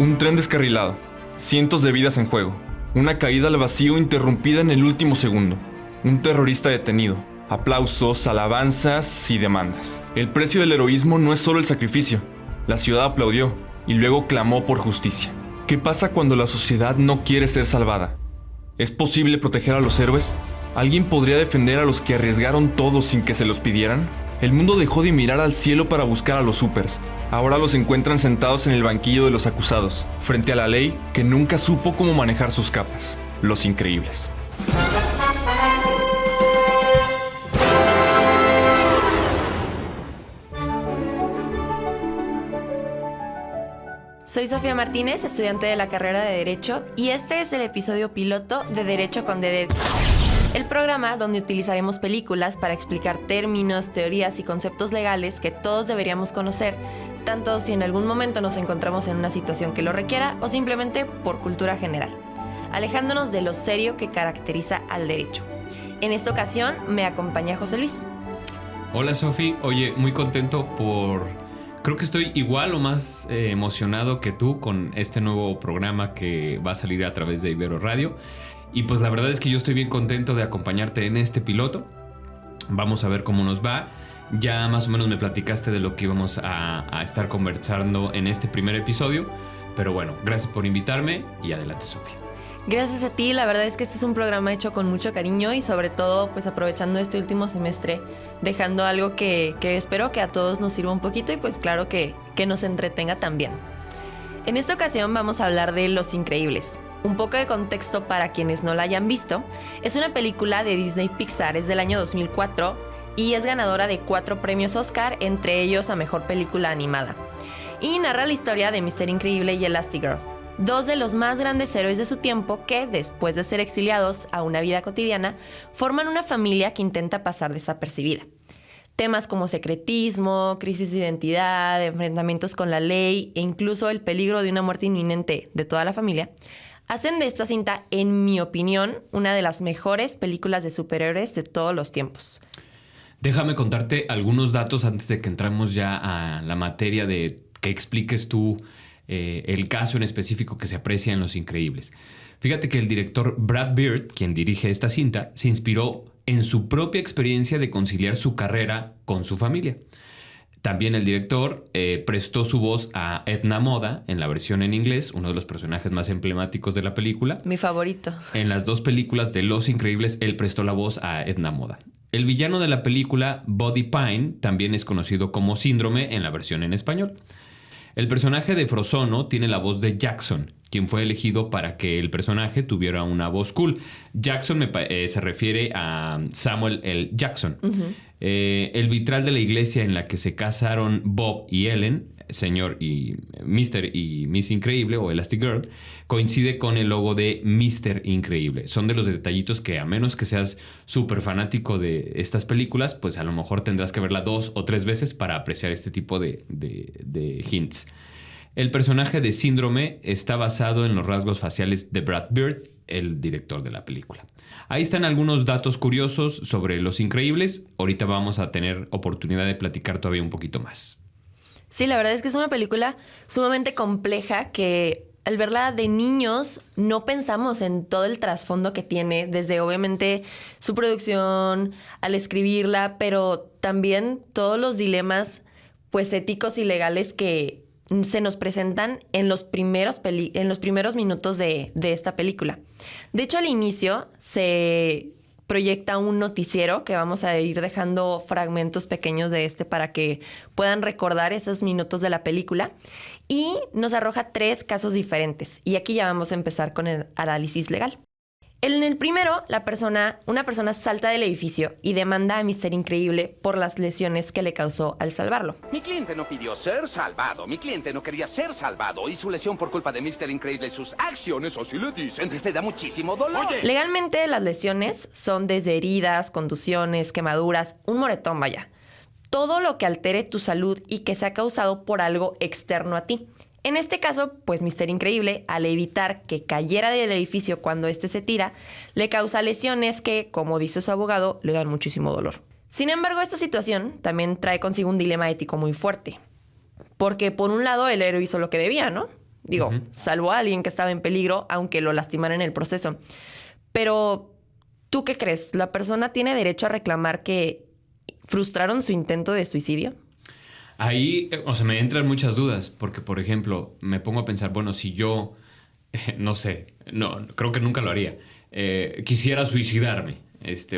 Un tren descarrilado, cientos de vidas en juego, una caída al vacío interrumpida en el último segundo, un terrorista detenido, aplausos, alabanzas y demandas. El precio del heroísmo no es solo el sacrificio. La ciudad aplaudió y luego clamó por justicia. ¿Qué pasa cuando la sociedad no quiere ser salvada? ¿Es posible proteger a los héroes? ¿Alguien podría defender a los que arriesgaron todo sin que se los pidieran? El mundo dejó de mirar al cielo para buscar a los supers. Ahora los encuentran sentados en el banquillo de los acusados, frente a la ley que nunca supo cómo manejar sus capas. Los Increíbles. Soy Sofía Martínez, estudiante de la carrera de Derecho, y este es el episodio piloto de Derecho con Dede, el programa donde utilizaremos películas para explicar términos, teorías y conceptos legales que todos deberíamos conocer, tanto si en algún momento nos encontramos en una situación que lo requiera o simplemente por cultura general, alejándonos de lo serio que caracteriza al derecho. En esta ocasión me acompaña José Luis. Hola Sofi, oye, muy contento Creo que estoy igual o más emocionado que tú con este nuevo programa que va a salir a través de Ibero Radio. Y pues la verdad es que yo estoy bien contento de acompañarte en este piloto. Vamos a ver cómo nos va. Ya más o menos me platicaste de lo que íbamos a estar conversando en este primer episodio. Pero bueno, gracias por invitarme y adelante, Sofía. Gracias a ti, la verdad es que este es un programa hecho con mucho cariño y sobre todo pues aprovechando este último semestre, dejando algo que espero que a todos nos sirva un poquito y pues claro que nos entretenga también. En esta ocasión vamos a hablar de Los Increíbles. Un poco de contexto para quienes no la hayan visto, es una película de Disney Pixar, es del año 2004 y es ganadora de 4 premios Oscar, entre ellos a Mejor Película Animada. Y narra la historia de Mr. Increíble y Elastigirl, dos de los más grandes héroes de su tiempo que, después de ser exiliados a una vida cotidiana, forman una familia que intenta pasar desapercibida. Temas como secretismo, crisis de identidad, enfrentamientos con la ley e incluso el peligro de una muerte inminente de toda la familia hacen de esta cinta, en mi opinión, una de las mejores películas de superhéroes de todos los tiempos. Déjame contarte algunos datos antes de que entremos ya a la materia de que expliques tú el caso en específico que se aprecia en Los Increíbles. Fíjate que el director Brad Bird, quien dirige esta cinta, se inspiró en su propia experiencia de conciliar su carrera con su familia. También el director prestó su voz a Edna Moda en la versión en inglés, uno de los personajes más emblemáticos de la película. Mi favorito. En las 2 películas de Los Increíbles, él prestó la voz a Edna Moda. El villano de la película, Buddy Pine, también es conocido como Síndrome en la versión en español. El personaje de Frozono tiene la voz de Jackson, quien fue elegido para que el personaje tuviera una voz cool. Jackson se refiere a Samuel L. Jackson. Uh-huh. El vitral de la iglesia en la que se casaron Bob y Ellen, señor y Mr. y Miss Increíble o Elastigirl, coincide con el logo de Mr. Increíble. Son de los detallitos que, a menos que seas súper fanático de estas películas, pues a lo mejor tendrás que verla 2 o 3 veces para apreciar este tipo de hints. El personaje de Síndrome está basado en los rasgos faciales de Brad Bird, el director de la película. Ahí están algunos datos curiosos sobre Los Increíbles. Ahorita vamos a tener oportunidad de platicar todavía un poquito más. Sí, la verdad es que es una película sumamente compleja que al verla de niños no pensamos en todo el trasfondo que tiene, desde obviamente su producción, al escribirla, pero también todos los dilemas pues éticos y legales que se nos presentan en los primeros minutos de esta película. De hecho, al inicio se proyecta un noticiero que vamos a ir dejando fragmentos pequeños de para que puedan recordar esos minutos de la película, y nos arroja 3 casos diferentes. Y aquí ya vamos a empezar con el análisis legal. En el primero, una persona salta del edificio y demanda a Mr. Increíble por las lesiones que le causó al salvarlo. Mi cliente no pidió ser salvado, mi cliente no quería ser salvado, y su lesión por culpa de Mr. Increíble y sus acciones, así le dicen, le da muchísimo dolor. Oye. Legalmente, las lesiones son desde heridas, contusiones, quemaduras, un moretón, vaya. Todo lo que altere tu salud y que sea causado por algo externo a ti. En este caso, pues Mr. Increíble, al evitar que cayera del edificio cuando se tira, le causa lesiones que, como dice su abogado, le dan muchísimo dolor. Sin embargo, esta situación también trae consigo un dilema ético muy fuerte. Porque por un lado el héroe hizo lo que debía, ¿no? Digo, salvó a alguien que estaba en peligro, aunque lo lastimara en el proceso. Pero, ¿tú qué crees? ¿La persona tiene derecho a reclamar que frustraron su intento de suicidio? Ahí, o sea, me entran muchas dudas, porque, por ejemplo, me pongo a pensar, bueno, si yo, no sé, no, creo que nunca lo haría, quisiera suicidarme,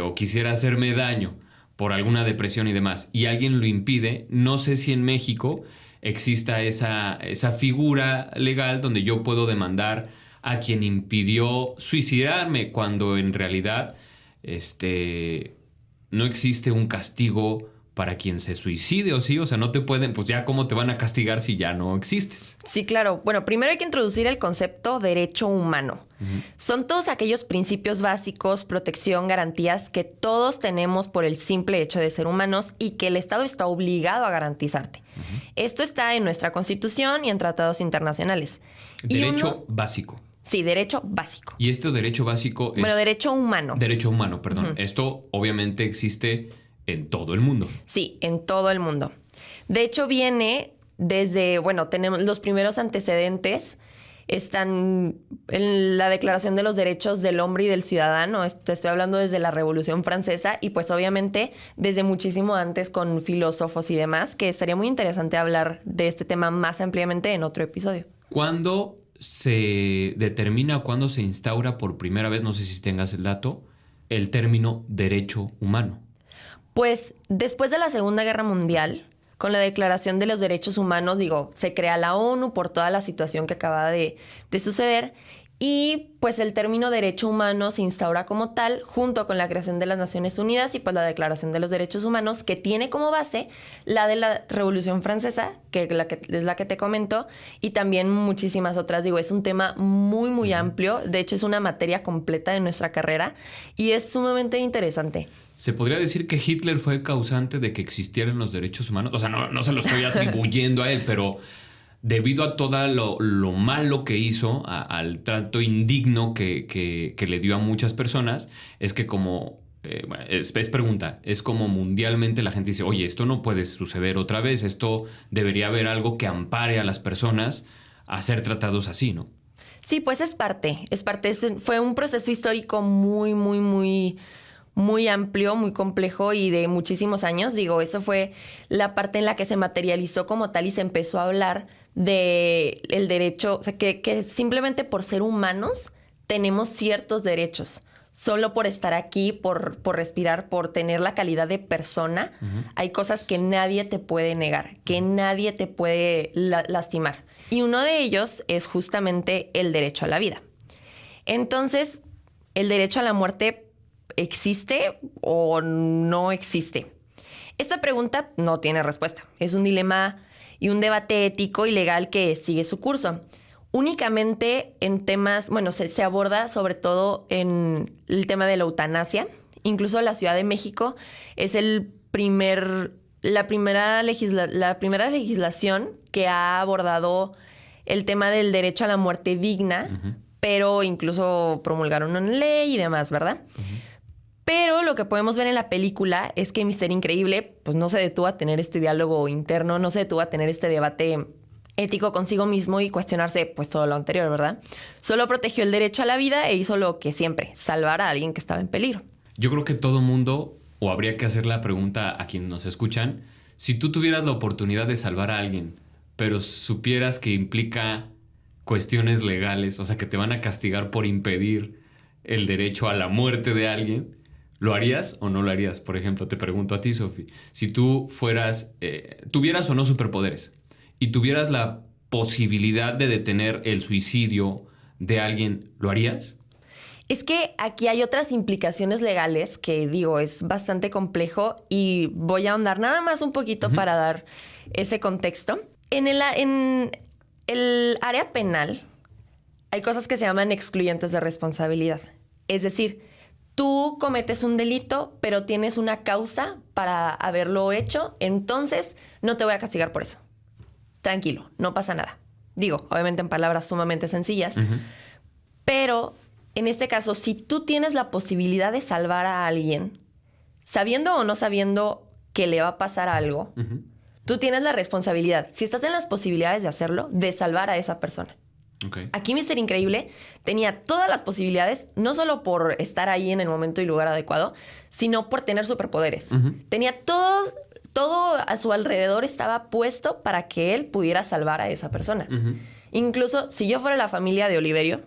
o quisiera hacerme daño por alguna depresión y demás, y alguien lo impide, no sé si en México exista esa figura legal donde yo puedo demandar a quien impidió suicidarme, cuando en realidad no existe un castigo para quien se suicide, ¿o sí? O sea, no te pueden, pues ya cómo te van a castigar si ya no existes. Sí, claro. Bueno, primero hay que introducir el concepto derecho humano. Son todos aquellos principios básicos, protección, garantías que todos tenemos por el simple hecho de ser humanos y que el Estado está obligado a garantizarte. Esto está en nuestra Constitución y en tratados internacionales. Derecho básico. Sí, derecho básico. Y este derecho básico es... Bueno, derecho humano. Derecho humano, perdón. Esto obviamente existe en todo el mundo. Sí, en todo el mundo. De hecho, viene desde, bueno, tenemos los primeros antecedentes, están en la Declaración de los Derechos del Hombre y del Ciudadano. Estoy hablando desde la Revolución Francesa y pues obviamente desde muchísimo antes con filósofos y demás, que estaría muy interesante hablar de este tema más ampliamente en otro episodio. ¿Cuándo se determina o cuándo se instaura por primera vez, no sé si tengas el dato, el término derecho humano? Pues después de la Segunda Guerra Mundial, con la Declaración de los Derechos Humanos, se crea la ONU por toda la situación que acaba de suceder y pues el término derecho humano se instaura como tal junto con la creación de las Naciones Unidas y pues la Declaración de los Derechos Humanos, que tiene como base la de la Revolución Francesa, que es la que te comento, y también muchísimas otras. Es un tema muy, muy amplio. De hecho, es una materia completa de nuestra carrera y es sumamente interesante. ¿Se podría decir que Hitler fue causante de que existieran los derechos humanos? O sea, no se lo estoy atribuyendo a él, pero debido a todo lo malo que hizo, al trato indigno que le dio a muchas personas, es que como... es pregunta, es como mundialmente la gente dice, oye, esto no puede suceder otra vez, esto debería haber algo que ampare a las personas a ser tratados así, ¿no? Sí, pues es parte. Fue un proceso histórico muy, muy, muy... muy amplio, muy complejo y de muchísimos años. Eso fue la parte en la que se materializó como tal y se empezó a hablar de el derecho, o sea, que simplemente por ser humanos tenemos ciertos derechos. Solo por estar aquí, por respirar, por tener la calidad de persona, hay cosas que nadie te puede negar, que nadie te puede lastimar. Y uno de ellos es justamente el derecho a la vida. Entonces, el derecho a la muerte ¿existe o no existe? Esta pregunta no tiene respuesta. Es un dilema y un debate ético y legal que sigue su curso. Únicamente en temas, se aborda sobre todo en el tema de la eutanasia. Incluso la Ciudad de México es la primera legislación que ha abordado el tema del derecho a la muerte digna, pero incluso promulgaron una ley y demás, ¿verdad? Pero lo que podemos ver en la película es que Mr. Increíble pues no se detuvo a tener este diálogo interno, no se detuvo a tener este debate ético consigo mismo y cuestionarse pues todo lo anterior, ¿verdad? Solo protegió el derecho a la vida e hizo lo que siempre, salvar a alguien que estaba en peligro. Yo creo que todo mundo, o habría que hacer la pregunta a quienes nos escuchan, si tú tuvieras la oportunidad de salvar a alguien, pero supieras que implica cuestiones legales, o sea, que te van a castigar por impedir el derecho a la muerte de alguien, ¿lo harías o no lo harías? Por ejemplo, te pregunto a ti, Sofi, si tú tuvieras o no superpoderes y tuvieras la posibilidad de detener el suicidio de alguien, ¿lo harías? Es que aquí hay otras implicaciones legales que, es bastante complejo y voy a ahondar nada más un poquito para dar ese contexto. En el área penal hay cosas que se llaman excluyentes de responsabilidad. Es decir, tú cometes un delito, pero tienes una causa para haberlo hecho, entonces no te voy a castigar por eso. Tranquilo, no pasa nada. Obviamente en palabras sumamente sencillas, pero en este caso, si tú tienes la posibilidad de salvar a alguien, sabiendo o no sabiendo que le va a pasar algo, tú tienes la responsabilidad, si estás en las posibilidades de hacerlo, de salvar a esa persona. Okay. Aquí Mr. Increíble tenía todas las posibilidades, no solo por estar ahí en el momento y lugar adecuado, sino por tener superpoderes. Tenía todo a su alrededor estaba puesto para que él pudiera salvar a esa persona. Incluso si yo fuera la familia de Oliverio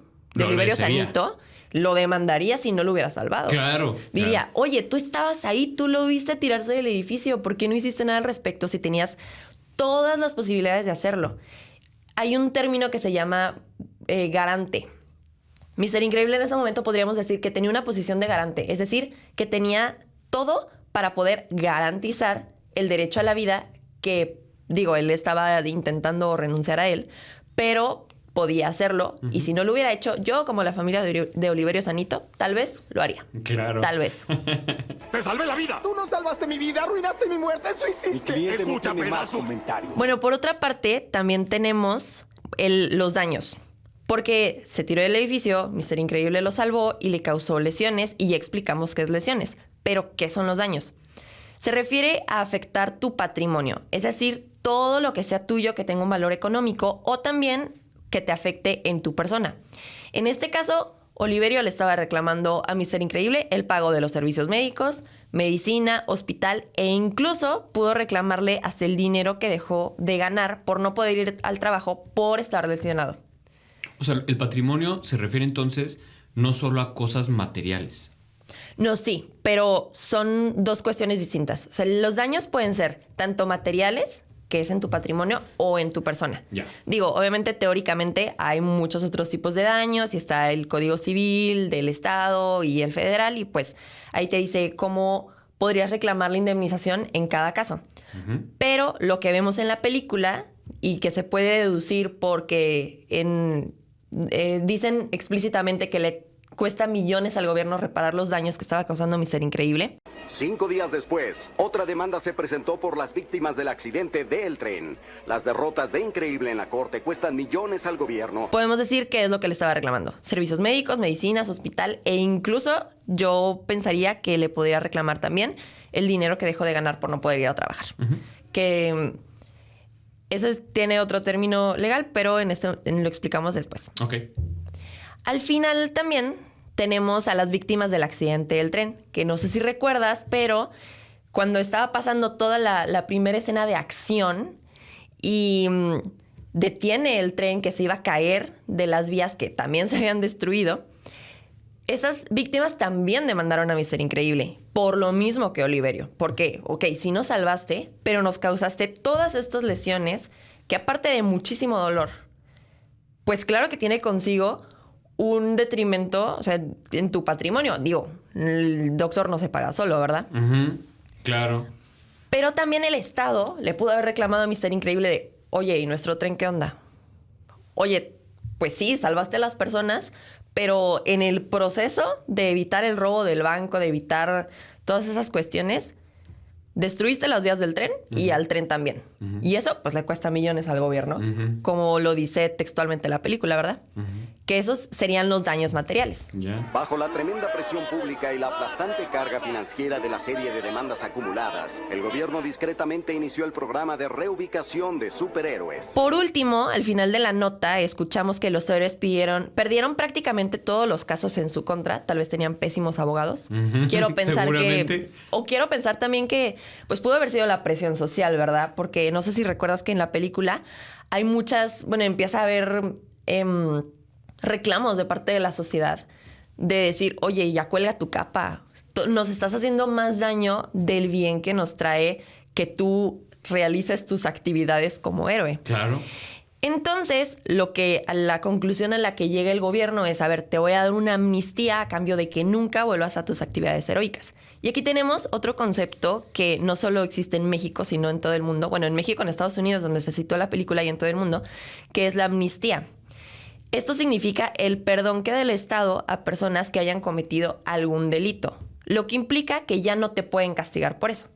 Sanito, lo demandaría si no lo hubiera salvado. Claro. Diría, oye, tú estabas ahí, tú lo viste tirarse del edificio, ¿por qué no hiciste nada al respecto si tenías todas las posibilidades de hacerlo? Hay un término que se llama garante. Mr. Increíble en ese momento podríamos decir que tenía una posición de garante, es decir, que tenía todo para poder garantizar el derecho a la vida que, él estaba intentando renunciar a él, pero podía hacerlo. Y si no lo hubiera hecho, yo como la familia de Oliverio Sanito, tal vez lo haría. Claro. Tal vez. ¡Te salvé la vida! ¡Tú no salvaste mi vida! ¡Arruinaste mi muerte! ¡Eso hiciste! Mi cliente es no mucha tiene pena más comentarios. Bueno, por otra parte, también tenemos los daños. Porque se tiró del edificio, Mr. Increíble lo salvó y le causó lesiones y ya explicamos qué es lesiones. Pero, ¿qué son los daños? Se refiere a afectar tu patrimonio, es decir, todo lo que sea tuyo que tenga un valor económico o también que te afecte en tu persona. En este caso, Oliverio le estaba reclamando a Mr. Increíble el pago de los servicios médicos, medicina, hospital e incluso pudo reclamarle hasta el dinero que dejó de ganar por no poder ir al trabajo por estar lesionado. O sea, el patrimonio se refiere entonces no solo a cosas materiales. No, sí, pero son dos cuestiones distintas. O sea, los daños pueden ser tanto materiales, que es en tu patrimonio, o en tu persona. Ya. Obviamente, teóricamente, hay muchos otros tipos de daños y está el Código Civil del Estado y el federal y pues ahí te dice cómo podrías reclamar la indemnización en cada caso. Pero lo que vemos en la película y que se puede deducir porque dicen explícitamente que le cuesta millones al gobierno reparar los daños que estaba causando Mr. Increíble. 5 días después, otra demanda se presentó por las víctimas del accidente del tren. Las derrotas de Increíble en la corte cuestan millones al gobierno. Podemos decir que es lo que le estaba reclamando. Servicios médicos, medicinas, hospital e incluso yo pensaría que le podría reclamar también el dinero que dejó de ganar por no poder ir a trabajar. Que eso tiene otro término legal, pero lo explicamos después. Ok. Al final también tenemos a las víctimas del accidente del tren, que no sé si recuerdas, pero cuando estaba pasando toda la primera escena de acción y detiene el tren que se iba a caer de las vías que también se habían destruido, esas víctimas también demandaron a Mr. Increíble por lo mismo que Oliverio. Porque, sí nos salvaste, pero nos causaste todas estas lesiones que aparte de muchísimo dolor, pues claro que tiene consigo un detrimento, en tu patrimonio. El doctor no se paga solo, ¿verdad? Claro. Pero también el Estado le pudo haber reclamado a Mr. Increíble de, oye, ¿y nuestro tren qué onda? Oye, pues sí, salvaste a las personas, pero en el proceso de evitar el robo del banco, de evitar todas esas cuestiones, destruiste las vías del tren y al tren también. Y eso, pues, le cuesta millones al gobierno, como lo dice textualmente la película, ¿verdad? Que esos serían los daños materiales. Ya. Bajo la tremenda presión pública y la aplastante carga financiera de la serie de demandas acumuladas, el gobierno discretamente inició el programa de reubicación de superhéroes. Por último, al final de la nota, escuchamos que los héroes perdieron prácticamente todos los casos en su contra. Tal vez tenían pésimos abogados. Quiero pensar quiero pensar también que pues pudo haber sido la presión social, ¿verdad? Porque no sé si recuerdas que en la película hay empieza a haber reclamos de parte de la sociedad de decir, oye, ya cuelga tu capa. Nos estás haciendo más daño del bien que nos trae que tú realices tus actividades como héroe. Claro. Entonces, la conclusión a la que llega el gobierno es, te voy a dar una amnistía a cambio de que nunca vuelvas a tus actividades heroicas. Y aquí tenemos otro concepto que no solo existe en México, sino en todo el mundo. Bueno, en México, en Estados Unidos, donde se citó la película, y en todo el mundo, que es la amnistía. Esto significa el perdón que da el Estado a personas que hayan cometido algún delito, lo que implica que ya no te pueden castigar por eso.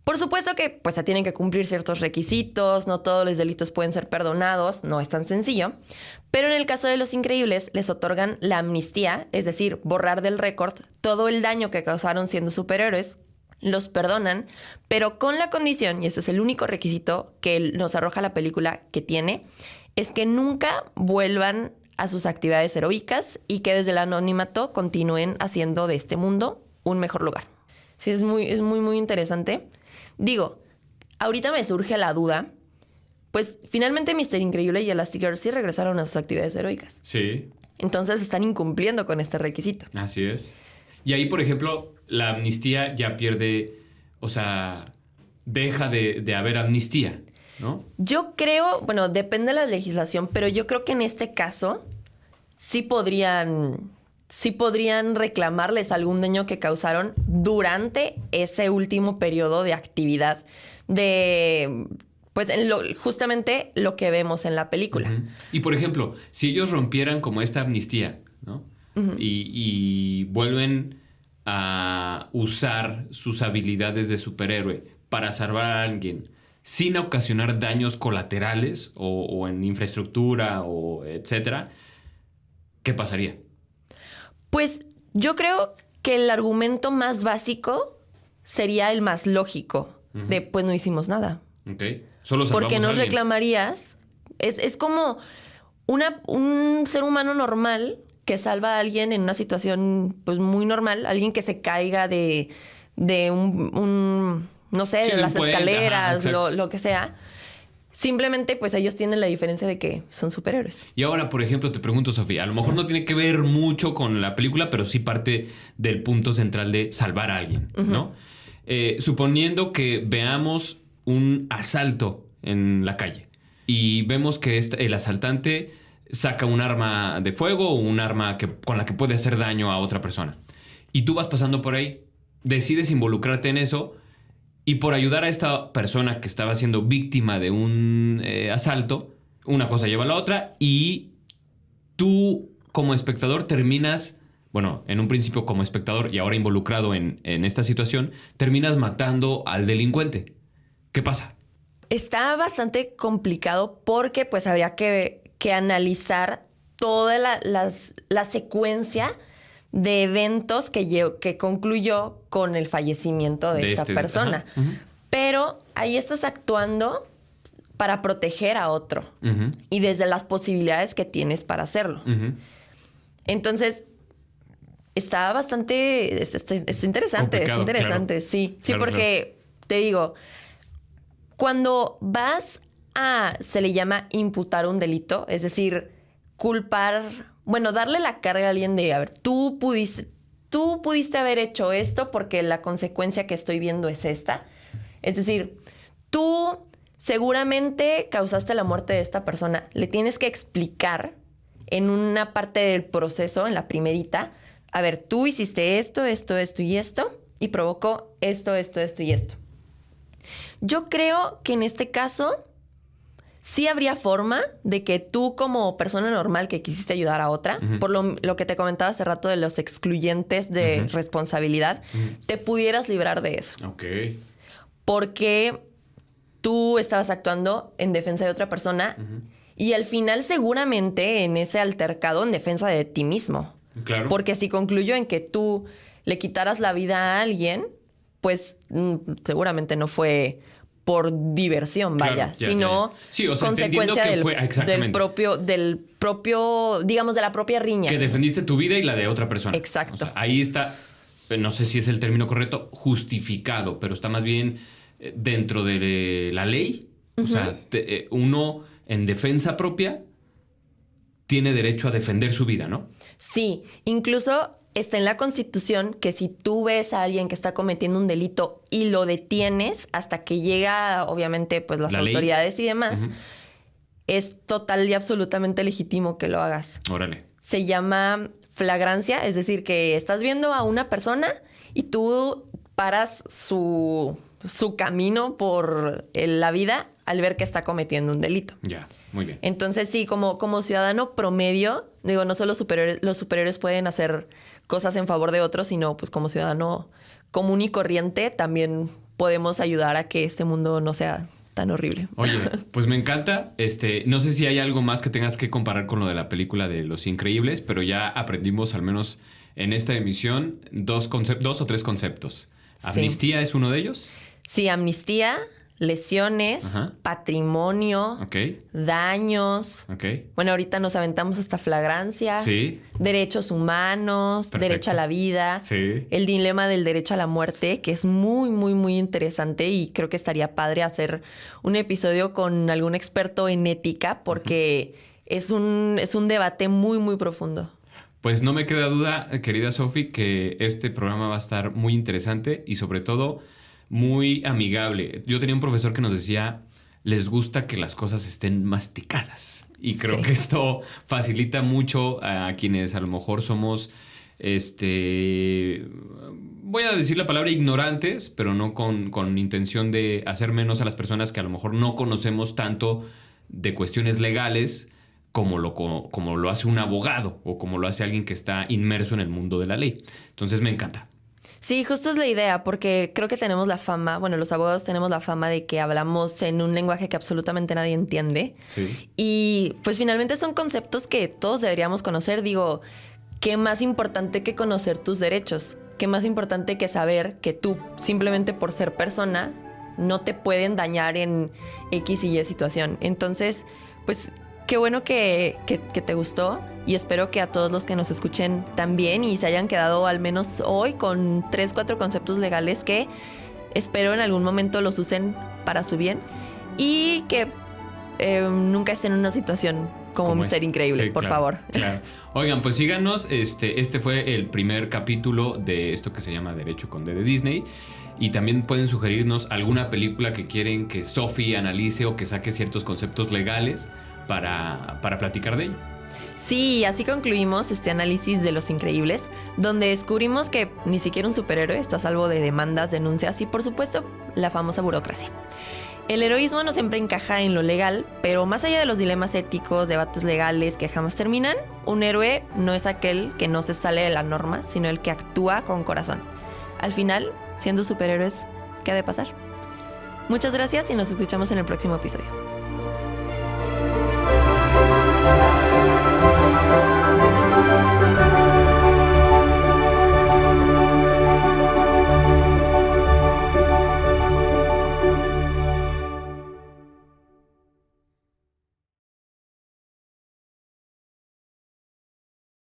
Por supuesto que pues se tienen que cumplir ciertos requisitos, no todos los delitos pueden ser perdonados, no es tan sencillo, pero en el caso de Los Increíbles les otorgan la amnistía, es decir, borrar del récord todo el daño que causaron siendo superhéroes, los perdonan, pero con la condición, y ese es el único requisito que nos arroja la película que tiene, es que nunca vuelvan a sus actividades heroicas y que desde el anonimato continúen haciendo de este mundo un mejor lugar. Sí, es muy interesante. Digo, ahorita me surge la duda, pues finalmente Mr. Increíble y Elastigirl sí regresaron a sus actividades heroicas. Sí. Entonces están incumpliendo con este requisito. Así es. Y ahí, por ejemplo, la amnistía ya pierde, o sea, deja de haber amnistía, ¿no? Yo creo, bueno, depende de la legislación, pero yo creo que en este caso sí podrían reclamarles algún daño que causaron durante ese último periodo de actividad de, pues, justamente lo que vemos en la película. Uh-huh. Y, por ejemplo, si ellos rompieran como esta amnistía, ¿no? Uh-huh. Y vuelven a usar sus habilidades de superhéroe para salvar a alguien sin ocasionar daños colaterales o en infraestructura o etcétera, ¿qué pasaría? Pues yo creo que el argumento más básico sería el más lógico. Uh-huh. De pues no hicimos nada. Ok. Solo salvamos porque nos a alguien. Reclamarías. Es como un ser humano normal que salva a alguien en una situación pues muy normal. Alguien que se caiga de un no sé, sí, de las escaleras, lo que sea. Simplemente, pues ellos tienen la diferencia de que son superhéroes. Y ahora, por ejemplo, te pregunto, Sofía, a lo mejor no tiene que ver mucho con la película, pero sí parte del punto central de salvar a alguien, uh-huh. ¿no? Suponiendo que veamos un asalto en la calle y vemos que el asaltante saca un arma de fuego o un arma con la que puede hacer daño a otra persona. Y tú vas pasando por ahí, decides involucrarte en eso. Y por ayudar a esta persona que estaba siendo víctima de un asalto, una cosa lleva a la otra y tú como espectador terminas, bueno, en un principio como espectador y ahora involucrado en esta situación, terminas matando al delincuente. ¿Qué pasa? Está bastante complicado porque pues habría que analizar toda la secuencia de eventos que concluyó con el fallecimiento de esta persona. Uh-huh. Pero ahí estás actuando para proteger a otro. Uh-huh. Y desde las posibilidades que tienes para hacerlo. Uh-huh. Entonces, está bastante... Es interesante, complicado, es interesante, claro. Sí. Sí, claro, porque te digo, cuando vas a... Se le llama imputar un delito, es decir, culpar... Bueno, darle la carga a alguien de, a ver, tú pudiste haber hecho esto porque la consecuencia que estoy viendo es esta. Es decir, tú seguramente causaste la muerte de esta persona. Le tienes que explicar en una parte del proceso, en la primerita, a ver, tú hiciste esto y esto, y provocó esto y esto. Yo creo que en este caso... sí habría forma de que tú como persona normal que quisiste ayudar a otra, uh-huh. por lo que te comentaba hace rato de los excluyentes de uh-huh. responsabilidad, uh-huh. te pudieras librar de eso. Ok. Porque tú estabas actuando en defensa de otra persona uh-huh. y al final seguramente en ese altercado en defensa de ti mismo. Claro. Porque si concluyó en que tú le quitaras la vida a alguien, pues seguramente no fue... por diversión, vaya, claro, sino sí, o sea, consecuencia del propio, digamos, de la propia riña. Que defendiste tu vida y la de otra persona. Exacto. O sea, ahí está, no sé si es el término correcto, justificado, pero está más bien dentro de la ley. Uh-huh. O sea, uno en defensa propia tiene derecho a defender su vida, ¿no? Sí, incluso... está en la Constitución que si tú ves a alguien que está cometiendo un delito y lo detienes hasta que llega, obviamente, pues las autoridades y demás, uh-huh. es total y absolutamente legítimo que lo hagas. Órale. Se llama flagrancia, es decir, que estás viendo a una persona y tú paras su camino por la vida al ver que está cometiendo un delito. Ya, muy bien. Entonces, sí, como ciudadano promedio, digo, no solo los superiores pueden hacer cosas en favor de otros, sino pues como ciudadano común y corriente también podemos ayudar a que este mundo no sea tan horrible. Oye, pues me encanta. No sé si hay algo más que tengas que comparar con lo de la película de Los Increíbles, pero ya aprendimos al menos en esta emisión dos o tres conceptos. ¿Amnistía es uno de ellos? Sí, amnistía, lesiones, Ajá. patrimonio, Ok, daños. ok. Bueno, ahorita nos aventamos hasta flagrancia. Sí. Derechos humanos, Perfecto. derecho a la vida. Sí. El dilema del derecho a la muerte, que es muy, muy, muy interesante y creo que estaría padre hacer un episodio con algún experto en ética porque es un debate muy, muy profundo. Pues no me queda duda, querida Sofi, que este programa va a estar muy interesante y sobre todo muy amigable. Yo tenía un profesor que nos decía, les gusta que las cosas estén masticadas. Y creo Sí. que esto facilita mucho a quienes a lo mejor somos, voy a decir la palabra ignorantes, pero no con intención de hacer menos a las personas que a lo mejor no conocemos tanto de cuestiones legales como lo hace un abogado o como lo hace alguien que está inmerso en el mundo de la ley. Entonces me encanta. Sí, justo es la idea, porque creo que tenemos la fama, bueno, los abogados tenemos la fama de que hablamos en un lenguaje que absolutamente nadie entiende. Sí. Y pues finalmente son conceptos que todos deberíamos conocer. Digo, ¿qué más importante que conocer tus derechos? ¿Qué más importante que saber que tú, simplemente por ser persona, no te pueden dañar en X y Y situación? Entonces, pues qué bueno que te gustó y espero que a todos los que nos escuchen también y se hayan quedado al menos hoy con 3, 4 conceptos legales que espero en algún momento los usen para su bien y que nunca estén en una situación como un es. ser increíble, Sí, por claro, favor. Claro. Oigan, pues síganos. Este fue el primer capítulo de esto que se llama Derecho con D de Disney. Y también pueden sugerirnos alguna película que quieren que Sofi analice o que saque ciertos conceptos legales para platicar de ello. Sí, así concluimos este análisis de Los Increíbles, donde descubrimos que ni siquiera un superhéroe está a salvo de demandas, denuncias y, por supuesto, la famosa burocracia. El heroísmo no siempre encaja en lo legal, pero más allá de los dilemas éticos, debates legales que jamás terminan, un héroe no es aquel que no se sale de la norma, sino el que actúa con corazón. Al final, siendo superhéroes, ¿qué ha de pasar? Muchas gracias y nos escuchamos en el próximo episodio.